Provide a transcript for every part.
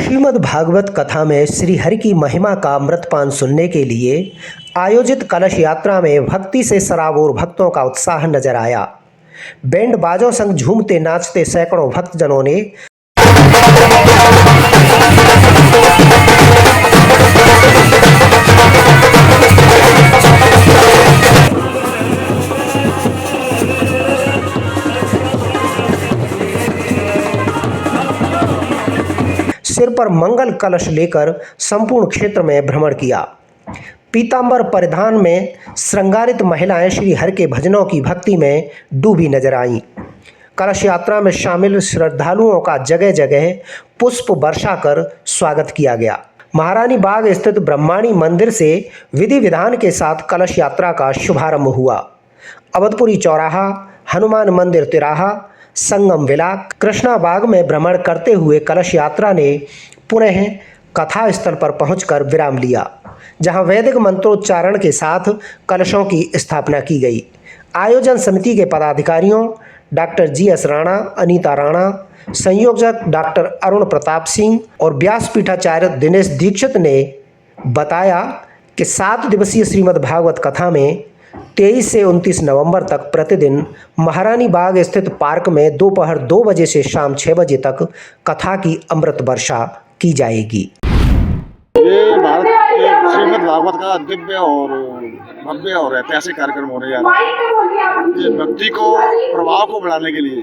श्रीमद् भागवत कथा में श्री हरि की महिमा का अमृतपान सुनने के लिए आयोजित कलश यात्रा में भक्ति से सराबोर भक्तों का उत्साह नजर आया। बैंड बाजों संग झूमते नाचते सैकड़ों भक्तजनों ने सिर पर मंगल कलश लेकर संपूर्ण क्षेत्र में भ्रमण किया। पीतांबर परिधान में श्रृंगारित महिलाएं श्री हरि के भजनों की भक्ति में डूबी नजर आईं। कलश यात्रा में शामिल श्रद्धालुओं का जगह जगह पुष्प वर्षा कर स्वागत किया गया। महारानी बाग स्थित ब्रह्माणी मंदिर से विधि विधान के साथ कलश यात्रा का शुभारंभ हुआ। अवधपुरी चौराहा, हनुमान मंदिर तिराहा, संगम विला, कृष्णा बाग में भ्रमण करते हुए कलश यात्रा ने पुनः कथा स्थल पर पहुंचकर विराम लिया, जहां वैदिक मंत्रोच्चारण के साथ कलशों की स्थापना की गई। आयोजन समिति के पदाधिकारियों डॉक्टर जी.एस. राणा, अनीता राणा, संयोजक डॉक्टर अरुण प्रताप सिंह और व्यासपीठाचार्य दिनेश दीक्षित ने बताया कि 7 दिवसीय श्रीमद् भागवत कथा में 23 से 29 नवंबर तक प्रतिदिन महारानी बाग स्थित पार्क में दोपहर 2 बजे से शाम 6 बजे तक कथा की अमृत वर्षा की जाएगी। ये श्रीमद् भागवत का दिव्य और भव्य और ऐतिहासिक कार्यक्रम होने जा रहा है। ये भक्ति को, प्रभाव को बढ़ाने के लिए,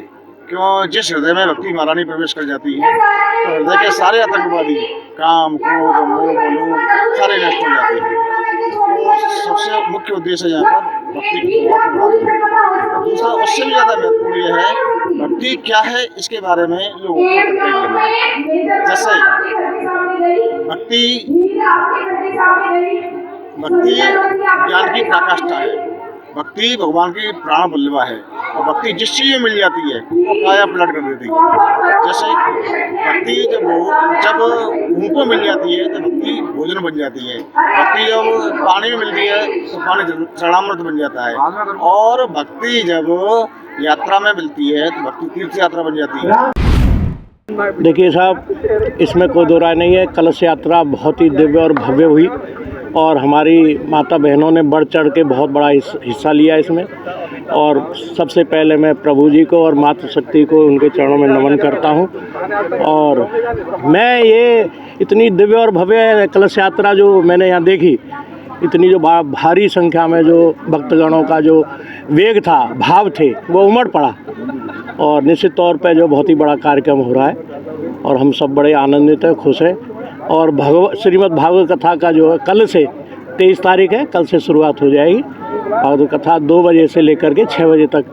क्यों जिस हृदय में भक्ति महारानी प्रवेश कर जाती है तो हृदय के सारे आतंकवादी काम, क्रोध, मोह, लोभ सारे नष्ट हो जाते हैं। तो सबसे मुख्य उद्देश्य है यहाँ पर भक्ति के प्रभाव को बढ़ाना। दूसरा, उससे भी ज़्यादा महत्वपूर्ण यह है भक्ति क्या है, इसके बारे में लोगों को जैसे भक्ति ज्ञान की पराकाष्ठा है, भक्ति भगवान की प्राण बल्लवा है और भक्ति जिस चीज़ में मिल जाती है वो काया पलट कर देती है। जैसे भक्ति जब मुंह को मिल जाती है तो भक्ति भोजन बन जाती है, भक्ति जब पानी में मिलती है तो पानी चरणामृत बन जाता है, और भक्ति जब यात्रा में मिलती है तो भक्ति तीर्थ यात्रा बन जाती है। देखिए साहब, इसमें कोई दो राय नहीं है। कलश यात्रा बहुत ही दिव्य और भव्य हुई और हमारी माता बहनों ने बढ़ चढ़ के बहुत बड़ा हिस्सा लिया इसमें। और सबसे पहले मैं प्रभु जी को और मातृशक्ति को उनके चरणों में नमन करता हूं। और मैं ये इतनी दिव्य और भव्य कलश यात्रा जो मैंने यहाँ देखी, इतनी जो भारी संख्या में जो भक्तगणों का जो वेग था, भाव थे, वो उमड़ पड़ा और निश्चित तौर पे जो बहुत ही बड़ा कार्यक्रम हो रहा है और हम सब बड़े आनंदित हैं, खुश हैं। और श्रीमद् भागवत कथा का जो है कल से 23 तारीख है, कल से शुरुआत हो जाएगी। भागवत कथा 2 बजे से लेकर के 6 बजे तक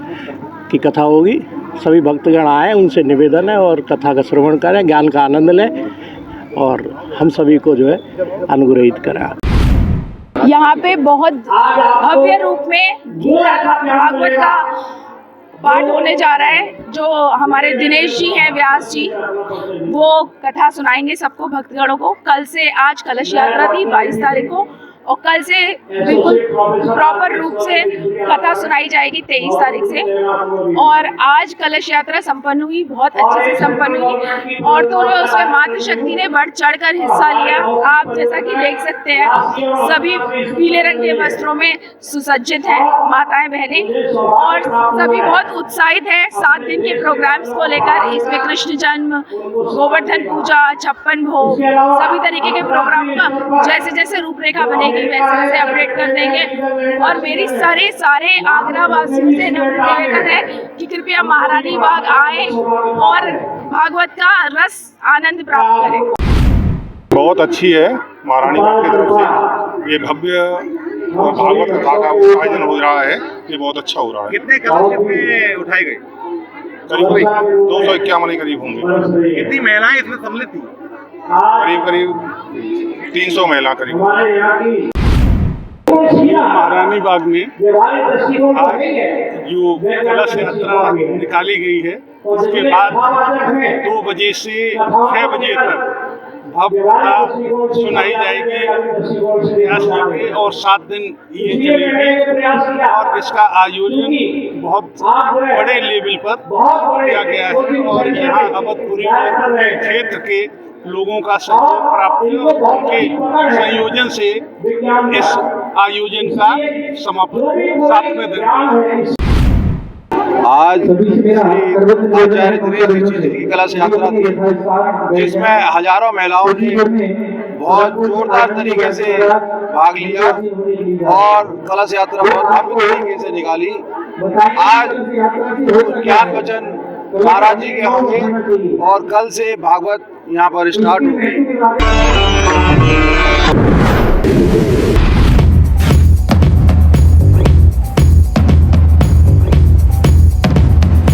की कथा होगी। सभी भक्तगण आए, उनसे निवेदन है और कथा का श्रवण करें, ज्ञान का आनंद लें और हम सभी को जो है अनुग्रहित करें। यहाँ पे बहुत भव्य रूप में भागवत का पाठ होने जा रहा है। जो हमारे दिनेश जी हैं, व्यास जी, वो कथा सुनाएंगे सबको, भक्तगणों को। कल से, आज कलश यात्रा थी 22 तारीख को, और कल से बिल्कुल प्रॉपर रूप से कथा सुनाई जाएगी 23 तारीख से। और आज कलश यात्रा संपन्न हुई, बहुत अच्छे से संपन्न हुई। औरतों ने उसमें मातृशक्ति ने बढ़ चढ़कर हिस्सा लिया। आप जैसा कि देख सकते हैं, सभी पीले रंग के वस्त्रों में सुसज्जित हैं माताएं, बहनें, और सभी बहुत उत्साहित हैं 7 दिन के प्रोग्राम्स को लेकर। इसमें कृष्ण जन्म, गोवर्धन पूजा, 56 भोग, सभी तरीके के प्रोग्राम का जैसे जैसे रूपरेखा बनेगी वैसे वैसे अपडेट कर देंगे। और मेरी सारे आगरा वासियों से निवेदन है कि कृपया महारानी बाग आए और भागवत का रस आनंद प्राप्त करें। बहुत अच्छी है महारानी बाग की तरफ से ये भव्य भागवत कथा का आयोजन हो रहा है, ये बहुत अच्छा हो रहा है। कितने कलश इसमें उठाए गए? करीब 251 के करीब होंगे। कितनी महिलाएं इसमें सम्मिलित थी? करीब 300 महिला करीब। महारानी बाग में आज जो कलश यात्रा निकाली गई है, उसके बाद 2 बजे से 6 बजे तक भव्य कथा सुनाई जाएगी व्यास जी की, और 7 दिन ये चलेगी। और इसका आयोजन बहुत बड़े लेवल पर किया गया है और यहाँ अवधपुरी क्षेत्र के लोगों का सहयोग प्राप्त के संयोजन से इस आयोजन का समापन 7वें दिन। आज श्री आचार्य दिनेश ऋषि जी की कलश यात्रा थी, जिसमें हजारों महिलाओं ने बहुत जोरदार तरीके से भाग लिया और कलश यात्रा बहुत भव्य तरीके से निकाली। आज ज्ञान वचन महाराज जी के होंगे और कल से भागवत यहाँ पर स्टार्ट होगी।